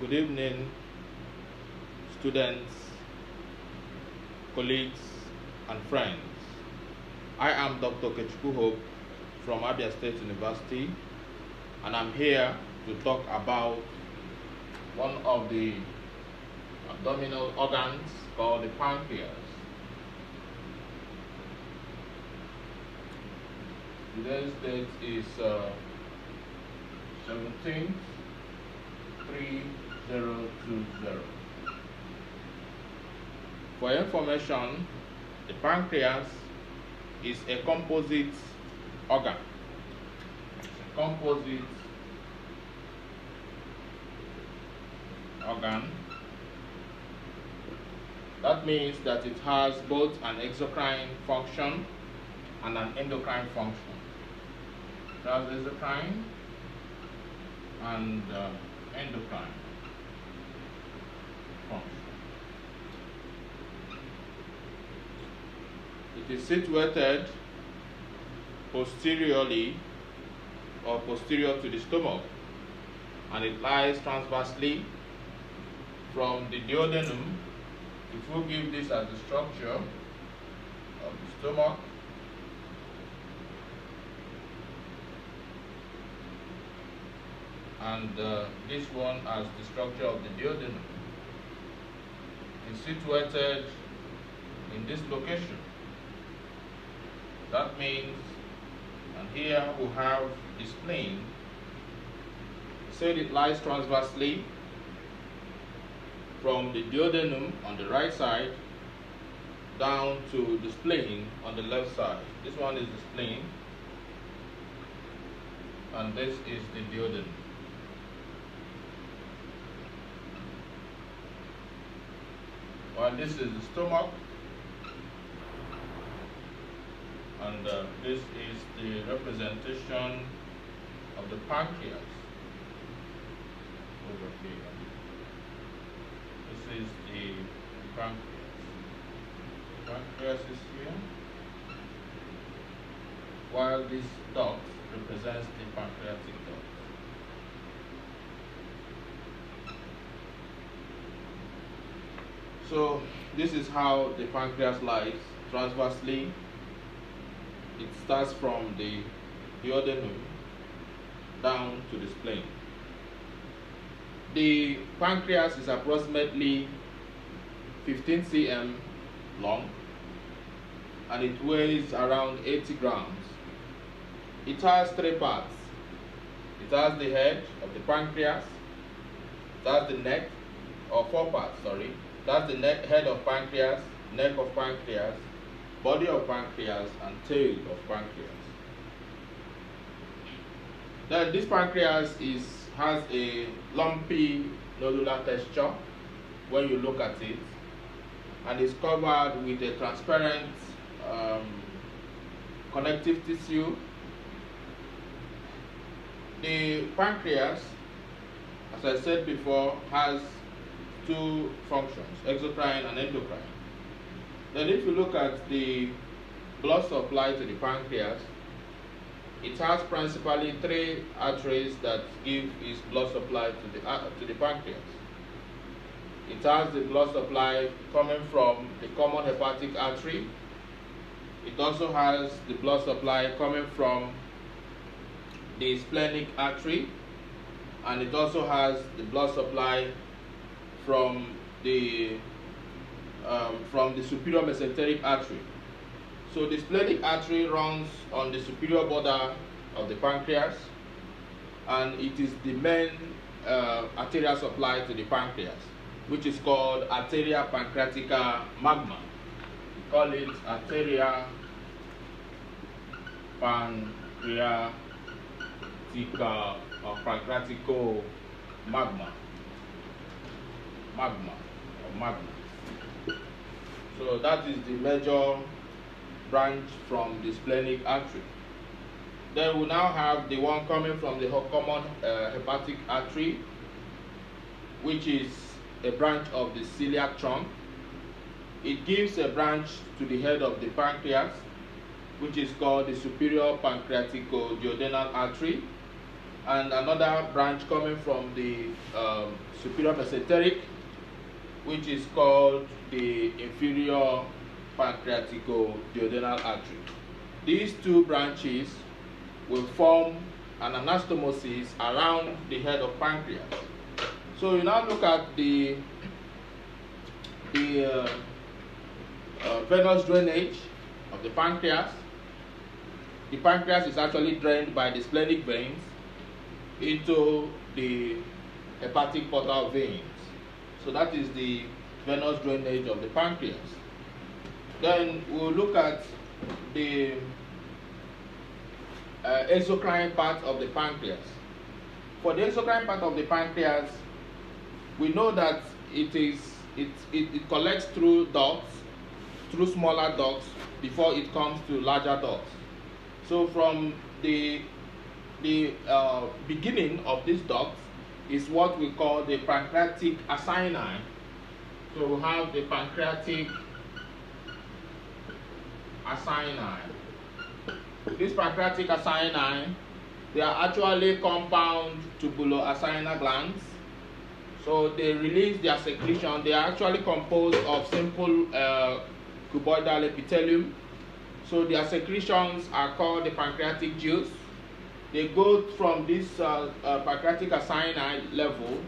Good evening, students, colleagues, and friends. I am Dr. Kechukwu Hope from Abia State University, and I'm here to talk about one of the abdominal organs called the pancreas. Today's date is 17/3020. For information, the pancreas is a composite organ. It's a composite organ. That means that it has both an exocrine function and an endocrine function. It has exocrine and endocrine function. It is situated posteriorly or posterior to the stomach, and it lies transversely from the duodenum. If we give this as the structure of the stomach, and this one as the structure of the duodenum, is situated in this location. That means, and here we have the spleen. Said it lies transversely from the duodenum on the right side down to the spleen on the left side. This one is the spleen, and this is the duodenum. While this is the stomach, and this is the representation of the pancreas over here. This is the pancreas. The pancreas is here, while this dot represents the pancreatic duct. So this is how the pancreas lies transversely. It starts from the duodenum down to the spleen. The pancreas is approximately 15 cm long, and it weighs around 80 grams. It has three parts. It has the head of the pancreas, it has the neck, or four parts, sorry. That's the head of pancreas, neck of pancreas, body of pancreas, and tail of pancreas. Then this pancreas has a lumpy nodular texture when you look at it, and is covered with a transparent connective tissue. The pancreas, as I said before, has two functions, exocrine and endocrine. Then if you look at the blood supply to the pancreas, it has principally three arteries that give its blood supply to the pancreas. It has the blood supply coming from the common hepatic artery. It also has the blood supply coming from the splenic artery, and it also has the blood supply from the superior mesenteric artery. So the splenic artery runs on the superior border of the pancreas, and it is the main arterial supply to the pancreas, which is called arteria pancreatica magna. We call it arteria pancreatica or pancreatico magna. Magma. So that is the major branch from the splenic artery. Then we now have the one coming from the common hepatic artery, which is a branch of the celiac trunk. It gives a branch to the head of the pancreas, which is called the superior pancreatico-duodenal artery. and another branch coming from the superior mesenteric, which is called the inferior pancreatico-duodenal artery. These two branches will form an anastomosis around the head of pancreas. So you now look at the venous drainage of the pancreas. The pancreas is actually drained by the splenic veins into the hepatic portal veins. So that is the venous drainage of the pancreas. Then we'll look at the exocrine part of the pancreas. For the exocrine part of the pancreas, we know that it collects through ducts, through smaller ducts, before it comes to larger ducts. So from the beginning of this duct is what we call the pancreatic acini. So we have the pancreatic acini. These pancreatic acini, they are actually compound tubuloacinar glands. So they release their secretion. They are actually composed of simple cuboidal epithelium. So their secretions are called the pancreatic juice. They go from this pancreatic acini level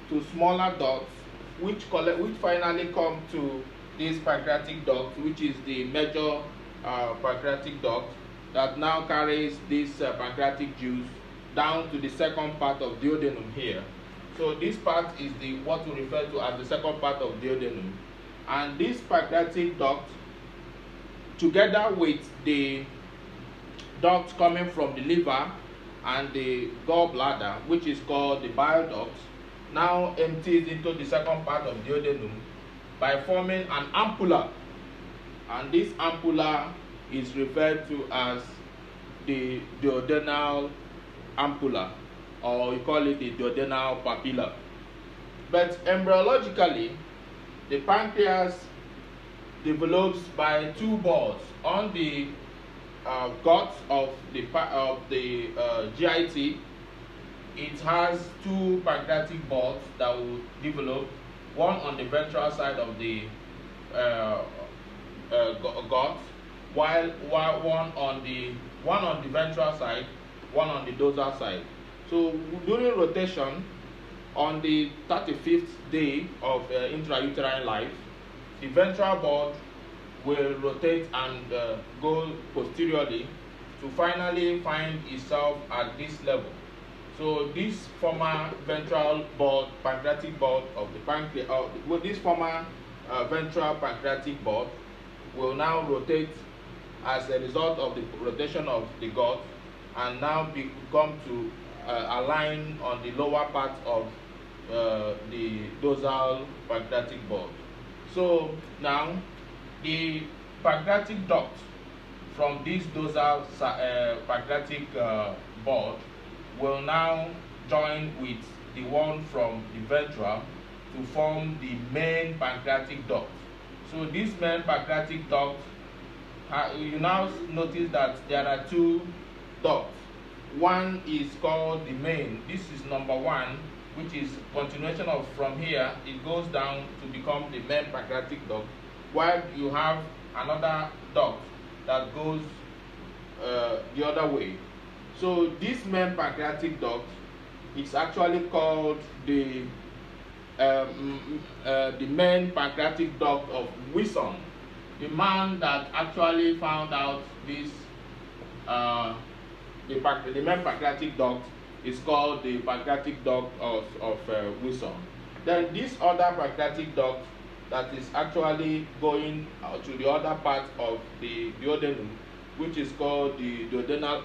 to smaller ducts, which finally come to this pancreatic duct, which is the major pancreatic duct that now carries this pancreatic juice down to the second part of duodenum here. So this part is what we refer to as the second part of duodenum. And this pancreatic duct, together with the duct coming from the liver and the gallbladder, which is called the bile duct, now empties into the second part of duodenum by forming an ampulla. And this ampulla is referred to as the duodenal ampulla, or we call it the duodenal papilla. But embryologically, the pancreas develops by two buds on the guts of the GIT. It has two pancreatic buds that will develop, one on the ventral side of the gut, while one on the ventral side, one on the dorsal side. So during rotation, on the 35th day of intrauterine life, the ventral bud will rotate and go posteriorly to finally find itself at this level. So this former ventral bud, pancreatic bud of the pancreas, this former ventral pancreatic bud will now rotate as a result of the rotation of the gut, and now come to align on the lower part of the dorsal pancreatic bud. So now the pancreatic duct from this dorsal pancreatic bud will now join with the one from the ventral to form the main pancreatic duct. So this main pancreatic duct, you now notice that there are two ducts. One is called the main. This is number one, which is continuation of from here. It goes down to become the main pancreatic duct, while you have another duct that goes the other way. So this main pancreatic duct is actually called the main pancreatic duct of Wilson. The man that actually found out this, the main pancreatic duct is called the pancreatic duct of Wilson. Then this other pancreatic duct that is actually going to the other part of the duodenum, which is called the duodenal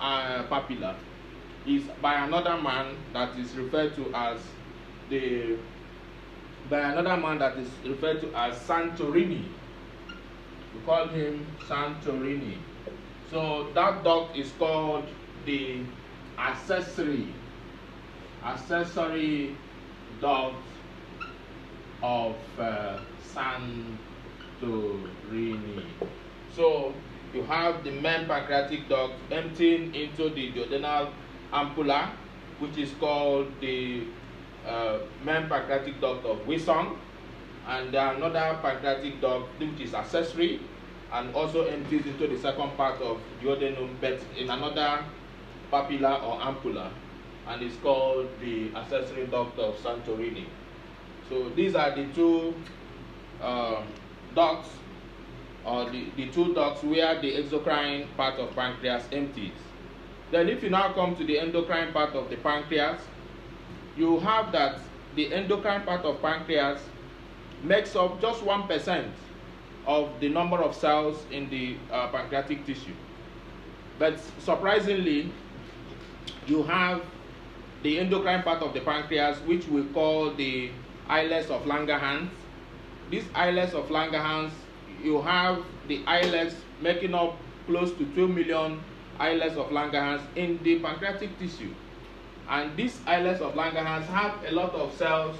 papilla, is by another man that is referred to as Santorini. We call him Santorini. So that duct is called the accessory duct of Santorini. So you have the main pancreatic duct emptying into the duodenal ampulla, which is called the main pancreatic duct of Wilson, and another pancreatic duct which is accessory and also empties into the second part of duodenum, but in another papilla or ampulla, and it's called the accessory duct of Santorini. So these are the two ducts, or the two ducts where the exocrine part of pancreas empties. Then if you now come to the endocrine part of the pancreas, you have that the endocrine part of pancreas makes up just 1% of the number of cells in the pancreatic tissue. But surprisingly, you have the endocrine part of the pancreas, which we call the islets of Langerhans. These islets of Langerhans, you have the islets making up close to 2 million islets of Langerhans in the pancreatic tissue. And these islets of Langerhans have a lot of cells,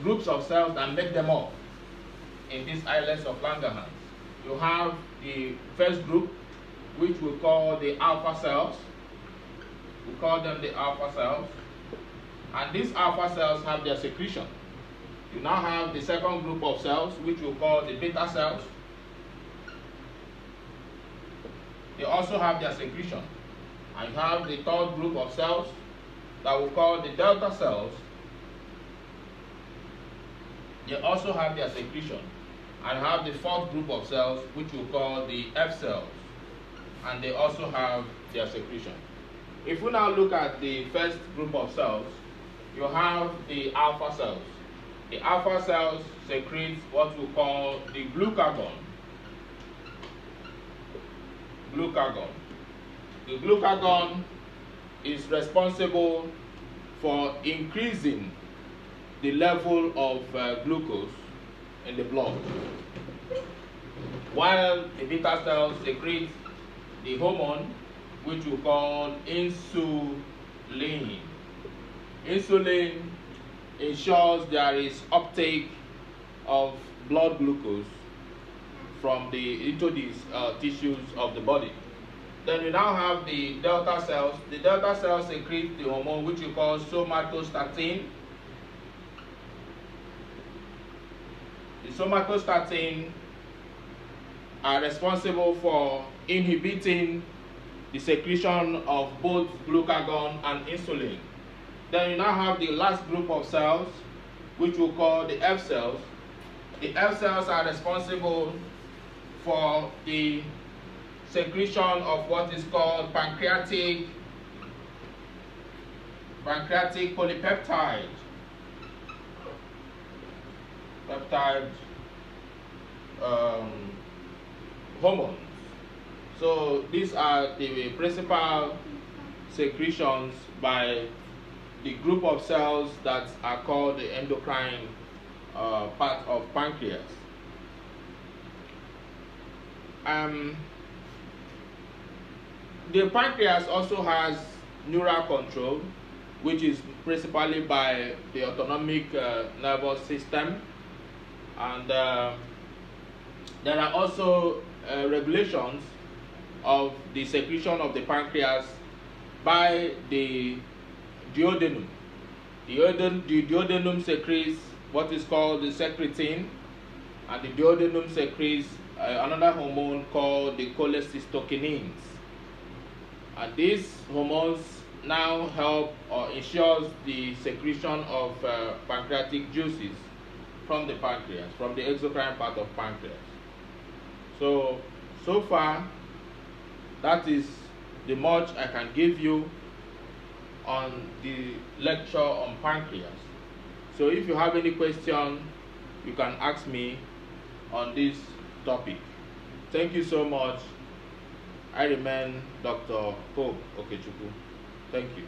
groups of cells that make them up in these islets of Langerhans. You have the first group, which we call the alpha cells. We call them the alpha cells. And these alpha cells have their secretion. You now have the second group of cells, which we call the beta cells. They also have their secretion. And you have the third group of cells that we call the delta cells. They also have their secretion. And have the fourth group of cells, which we call the F cells. And they also have their secretion. If we now look at the first group of cells, you have the alpha cells. The alpha cells secrete what we call the glucagon. The glucagon is responsible for increasing the level of glucose in the blood, while the beta cells secrete the hormone, which we call insulin. Insulin ensures there is uptake of blood glucose from into these tissues of the body. Then we now have the delta cells. The delta cells secrete the hormone which we call somatostatin. The somatostatin are responsible for inhibiting the secretion of both glucagon and insulin. Then you now have the last group of cells, which we call the F cells. The F cells are responsible for the secretion of what is called pancreatic polypeptide hormones. So these are the principal secretions by the group of cells that are called the endocrine part of pancreas. The pancreas also has neural control, which is principally by the autonomic nervous system, and there are also regulations of the secretion of the pancreas by the duodenum. The duodenum secretes what is called the secretin, and the duodenum secretes another hormone called the cholecystokinins. And these hormones now help or ensures the secretion of pancreatic juices from the pancreas, from the exocrine part of pancreas. So far, that is the much I can give you on the lecture on pancreas. So if you have any question, you can ask me on this topic. Thank you so much. I remain Dr. Hope Okechukwu. Thank you.